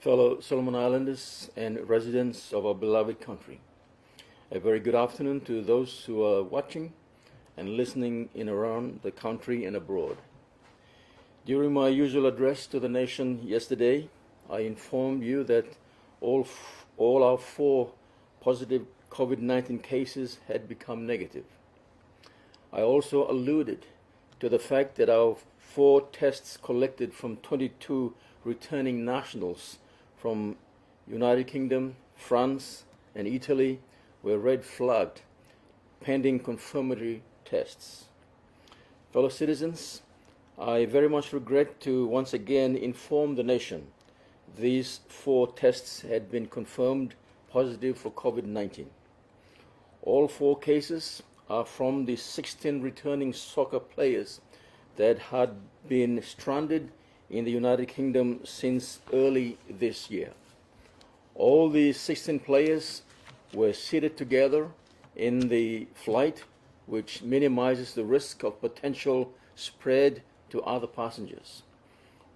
fellow Solomon Islanders and residents of our beloved country. A very good afternoon to those who are watching and listening in around the country and abroad. During my usual address to the nation yesterday, I informed you that all our 4 positive COVID-19 cases had become negative. I also alluded to the fact that our 4 tests collected from 22 returning nationals from United Kingdom, France, and Italy were red flagged pending confirmatory tests. Fellow citizens, I very much regret to once again inform the nation these 4 tests had been confirmed positive for COVID-19. All 4 cases are from the 16 returning soccer players that had been stranded in the United Kingdom since early this year. All the 16 players were seated together in the flight, which minimizes the risk of potential spread to other passengers.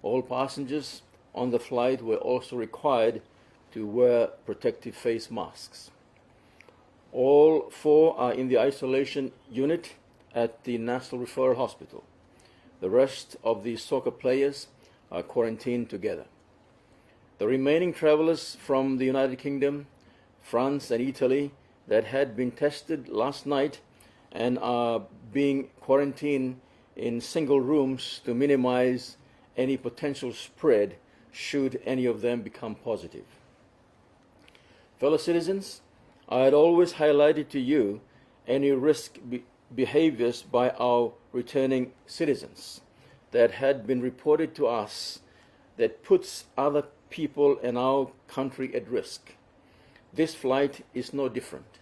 All passengers on the flight were also required to wear protective face masks. All 4 are in the isolation unit at the National Referral Hospital. The rest of the soccer players are quarantined together. The remaining travelers from the United Kingdom, France, and Italy that had been tested last night and are being quarantined in single rooms to minimize any potential spread should any of them become positive. Fellow citizens, I had always highlighted to you any risk behaviors by our returning citizens that had been reported to us that puts other people in our country at risk. This flight is no different.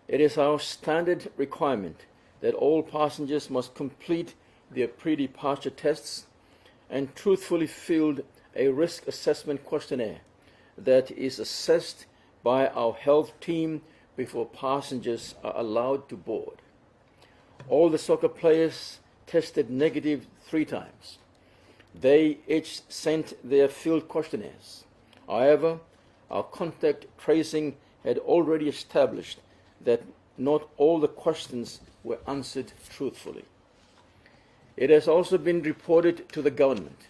It is our standard requirement that all passengers must complete their pre-departure tests and truthfully fill a risk assessment questionnaire that is assessed by our health team before passengers are allowed to board. All the soccer players tested negative 3 times. They each sent their field questionnaires. However, our contact tracing had already established that not all the questions were answered truthfully. It has also been reported to the government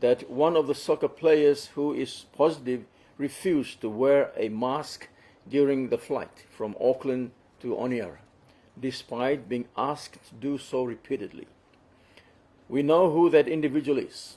that one of the soccer players who is positive refused to wear a mask during the flight from Auckland to Honiara, despite being asked to do so repeatedly. We know who that individual is,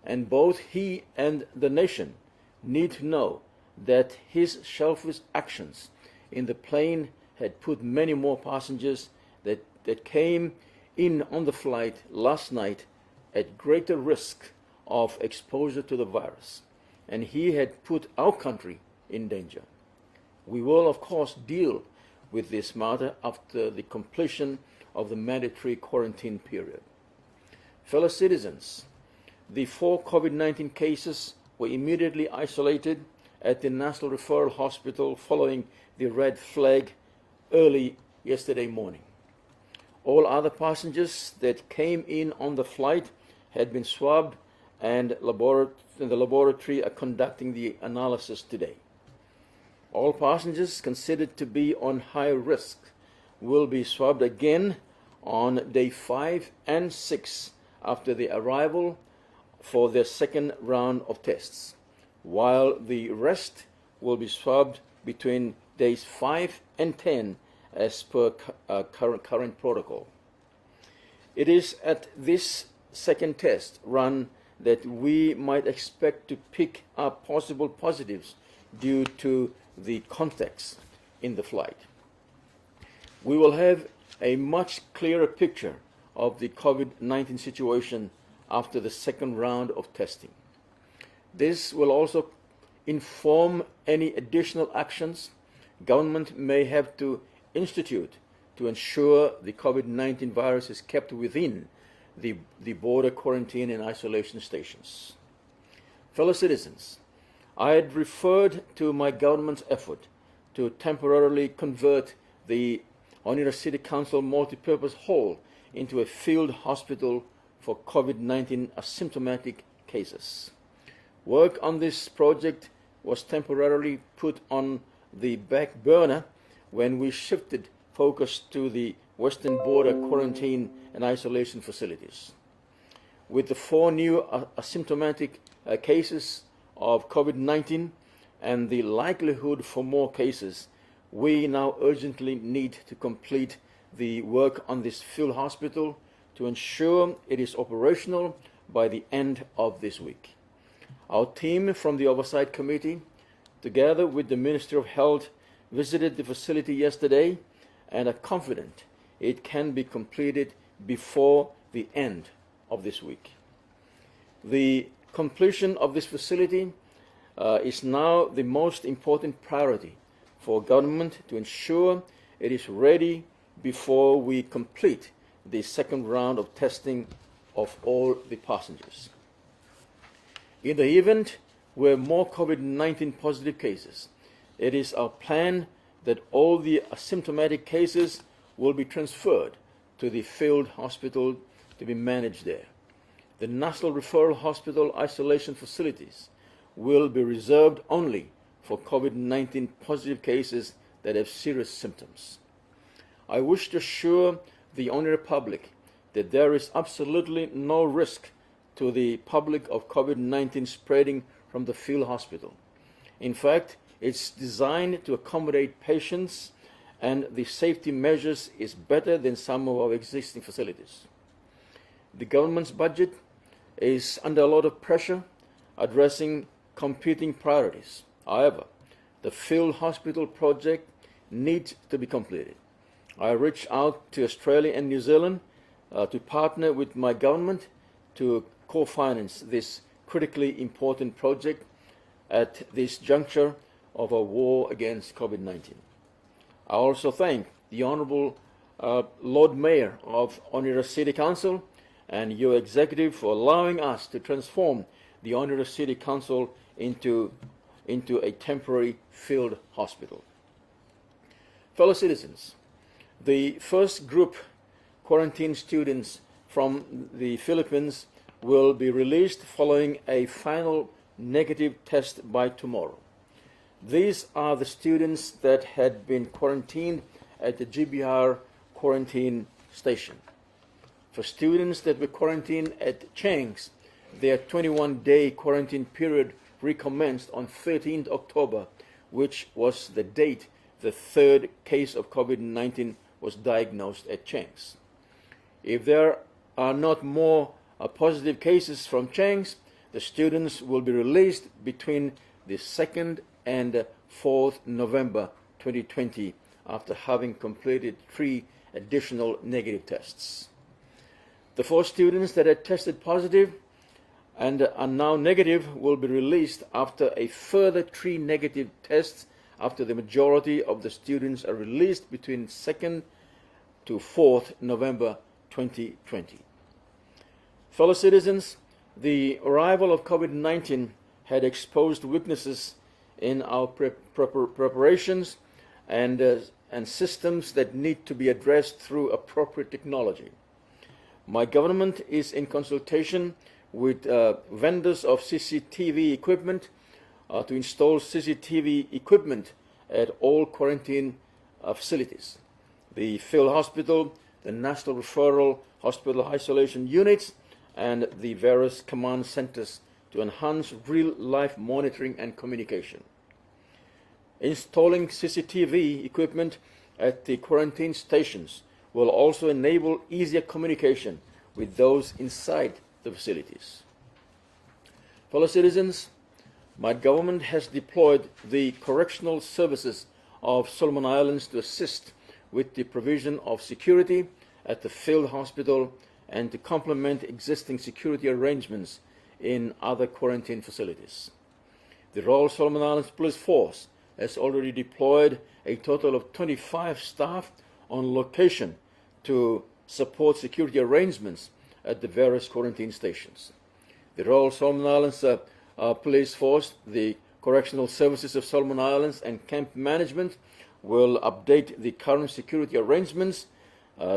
and both he and the nation need to know that his selfish actions in the plane had put many more passengers that came in on the flight last night at greater risk of exposure to the virus, and he had put our country in danger. We will, of course, deal with this matter after the completion of the mandatory quarantine period. Fellow citizens, the 4 COVID-19 cases were immediately isolated at the National Referral Hospital following the red flag early yesterday morning. All other passengers that came in on the flight had been swabbed, and the laboratory are conducting the analysis today. All passengers considered to be on high risk will be swabbed again on day 5 and 6 after the arrival for their second round of tests, while the rest will be swabbed between days 5 and 10 as per current protocol. It is at this second test run that we might expect to pick up possible positives due to the context in the flight. We will have a much clearer picture of the COVID-19 situation after the second round of testing. This will also inform any additional actions government may have to institute to ensure the COVID-19 virus is kept within the border quarantine and isolation stations. Fellow citizens, I had referred to my government's effort to temporarily convert the Honiara City Council multipurpose hall into a field hospital for COVID-19 asymptomatic cases. Work on this project was temporarily put on the back burner when we shifted focus to the western border quarantine and isolation facilities. With the 4 new asymptomatic cases of COVID-19 and the likelihood for more cases, we now urgently need to complete the work on this field hospital to ensure it is operational by the end of this week. Our team from the Oversight Committee, together with the Ministry of Health, visited the facility yesterday and are confident it can be completed before the end of this week. The completion of this facility is now the most important priority for government to ensure it is ready before we complete the second round of testing of all the passengers. In the event where more COVID-19 positive cases, it is our plan that all the asymptomatic cases will be transferred to the field hospital to be managed there. The National Referral Hospital isolation facilities will be reserved only for COVID-19 positive cases that have serious symptoms. I wish to assure the honorary public that there is absolutely no risk to the public of COVID-19 spreading from the field hospital. In fact, it's designed to accommodate patients, and the safety measures is better than some of our existing facilities. The government's budget is under a lot of pressure addressing competing priorities. However, the field hospital project needs to be completed. I reached out to Australia and New Zealand to partner with my government to co-finance this critically important project at this juncture of a war against COVID-19. I also thank the Honourable Lord Mayor of Oneida City Council and your executive for allowing us to transform the Oneida City Council into a temporary field hospital. Fellow citizens, the first group quarantine students from the Philippines will be released following a final negative test by tomorrow. These are the students that had been quarantined at the GBR quarantine station. For students that were quarantined at Chang's, their 21-day quarantine period recommenced on 13th October, which was the date the third case of COVID-19 was diagnosed at Chang's. If there are not more positive cases from Chang's, the students will be released between the 2nd and 4th November 2020 after having completed 3 additional negative tests. The 4 students that had tested positive and are now negative will be released after a further 3 negative tests after the majority of the students are released between 2nd to 4th November 2020. Fellow citizens, the arrival of COVID-19 had exposed weaknesses in our preparations and systems that need to be addressed through appropriate technology. My government is in consultation with vendors of CCTV equipment to install CCTV equipment at all quarantine facilities. The field hospital, the National Referral Hospital isolation units, and the various command centers to enhance real-life monitoring and communication. Installing CCTV equipment at the quarantine stations will also enable easier communication with those inside the facilities. Fellow citizens, my government has deployed the correctional services of Solomon Islands to assist with the provision of security at the field hospital and to complement existing security arrangements in other quarantine facilities. The Royal Solomon Islands Police Force has already deployed a total of 25 staff on location to support security arrangements at the various quarantine stations. The Royal Solomon Islands Police Force, the Correctional Services of Solomon Islands, and Camp Management will update the current security arrangements,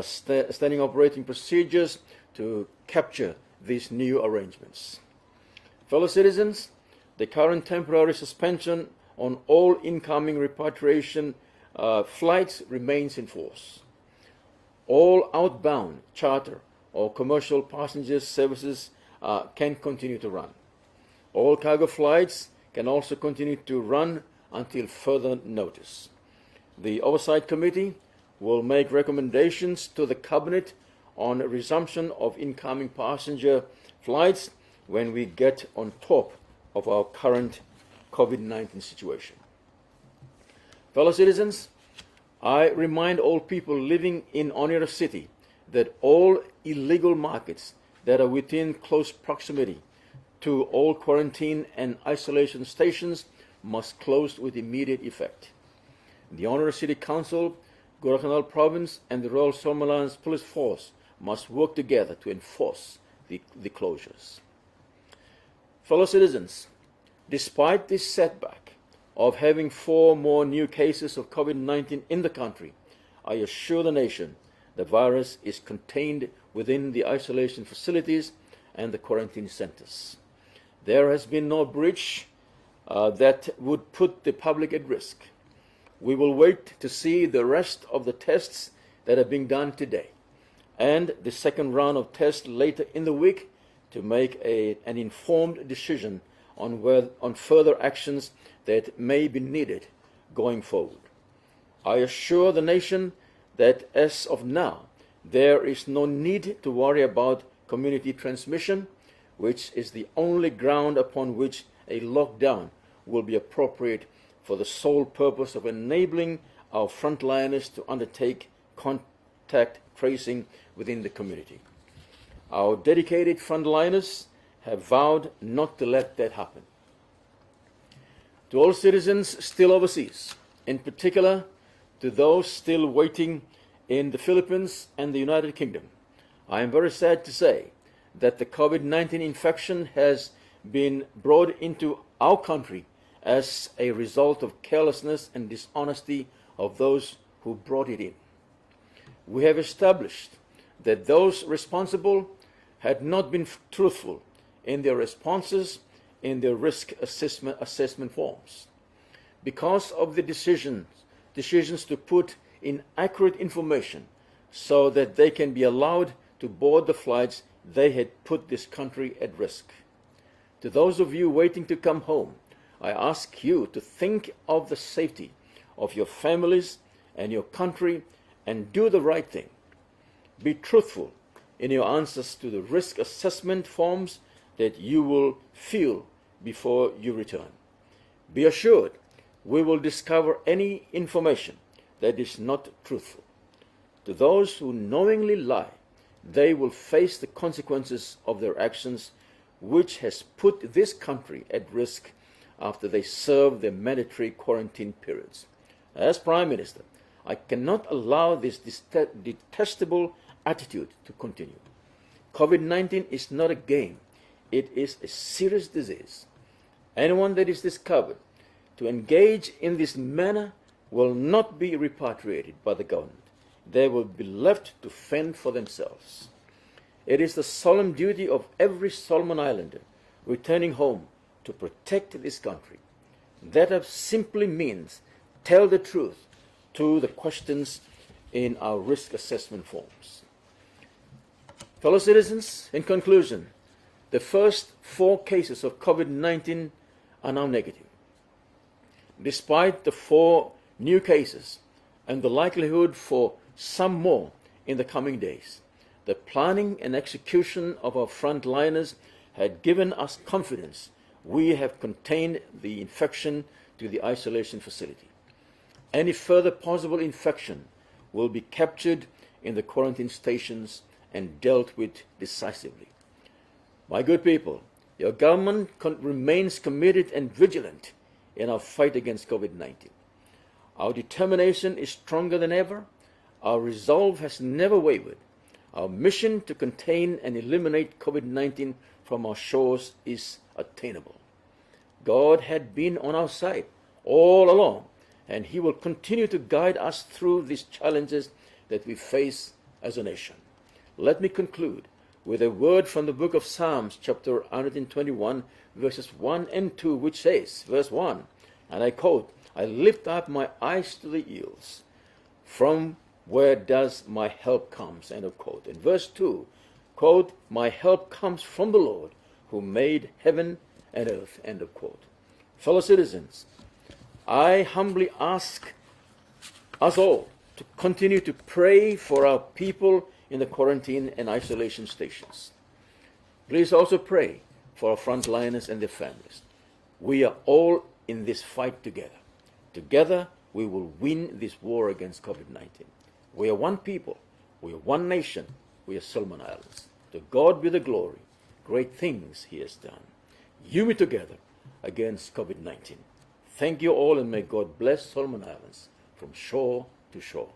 standing operating procedures to capture these new arrangements. Fellow citizens, the current temporary suspension on all incoming repatriation flights remains in force. All outbound charter or commercial passenger services can continue to run. All cargo flights can also continue to run until further notice. The Oversight Committee will make recommendations to the Cabinet on resumption of incoming passenger flights when we get on top of our current COVID-19 situation. Fellow citizens, I remind all people living in Oneida City that all illegal markets that are within close proximity to all quarantine and isolation stations must close with immediate effect. The Oneida City Council, Guadalcanal Province, and the Royal Somaliland Police Force must work together to enforce the closures. Fellow citizens, despite this setback of having 4 more new cases of COVID-19 in the country, I assure the nation the virus is contained within the isolation facilities and the quarantine centers. There has been no breach that would put the public at risk. We will wait to see the rest of the tests that are being done today and the second round of tests later in the week to make an informed decision on further actions that may be needed going forward. I assure the nation that as of now, there is no need to worry about community transmission, which is the only ground upon which a lockdown will be appropriate for the sole purpose of enabling our frontliners to undertake contact tracing within the community. Our dedicated frontliners have vowed not to let that happen. To all citizens still overseas, in particular to those still waiting in the Philippines and the United Kingdom, I am very sad to say that the COVID-19 infection has been brought into our country as a result of carelessness and dishonesty of those who brought it in. We have established that those responsible had not been truthful in their responses in their risk assessment forms. Because of the decisions to put in accurate information so that they can be allowed to board the flights, they had put this country at risk. To those of you waiting to come home, I ask you to think of the safety of your families and your country and do the right thing. Be truthful in your answers to the risk assessment forms that you will fill before you return. Be assured we will discover any information that is not truthful. To those who knowingly lie, they will face the consequences of their actions, which has put this country at risk after they serve their mandatory quarantine periods. As Prime Minister, I cannot allow this detestable attitude to continue. COVID-19 is not a game. It is a serious disease. Anyone that is discovered to engage in this manner will not be repatriated by the government. They will be left to fend for themselves. It is the solemn duty of every Solomon Islander returning home to protect this country. That simply means tell the truth to the questions in our risk assessment forms. Fellow citizens, in conclusion, the first 4 cases of COVID-19 are now negative. Despite the 4 new cases and the likelihood for some more in the coming days, the planning and execution of our frontliners had given us confidence we have contained the infection to the isolation facility. Any further possible infection will be captured in the quarantine stations and dealt with decisively. My good people, your government remains committed and vigilant in our fight against COVID-19. Our determination is stronger than ever. Our resolve has never wavered. Our mission to contain and eliminate COVID-19 from our shores is attainable. God had been on our side all along, and He will continue to guide us through these challenges that we face as a nation. Let me conclude with a word from the book of Psalms, chapter 121, verses 1 and 2, which says, verse 1, and I quote, I lift up my eyes to the hills. From where does my help comes? End of quote. In verse 2, quote, my help comes from the Lord who made heaven and earth. End of quote. Fellow citizens, I humbly ask us all to continue to pray for our people in the quarantine and isolation stations. Please also pray for our frontliners and their families. We are all in this fight together. Together, we will win this war against COVID-19. We are one people. We are one nation. We are Solomon Islands. To God be the glory. Great things He has done. You me together against COVID-19. Thank you all, and may God bless Solomon Islands from shore to shore.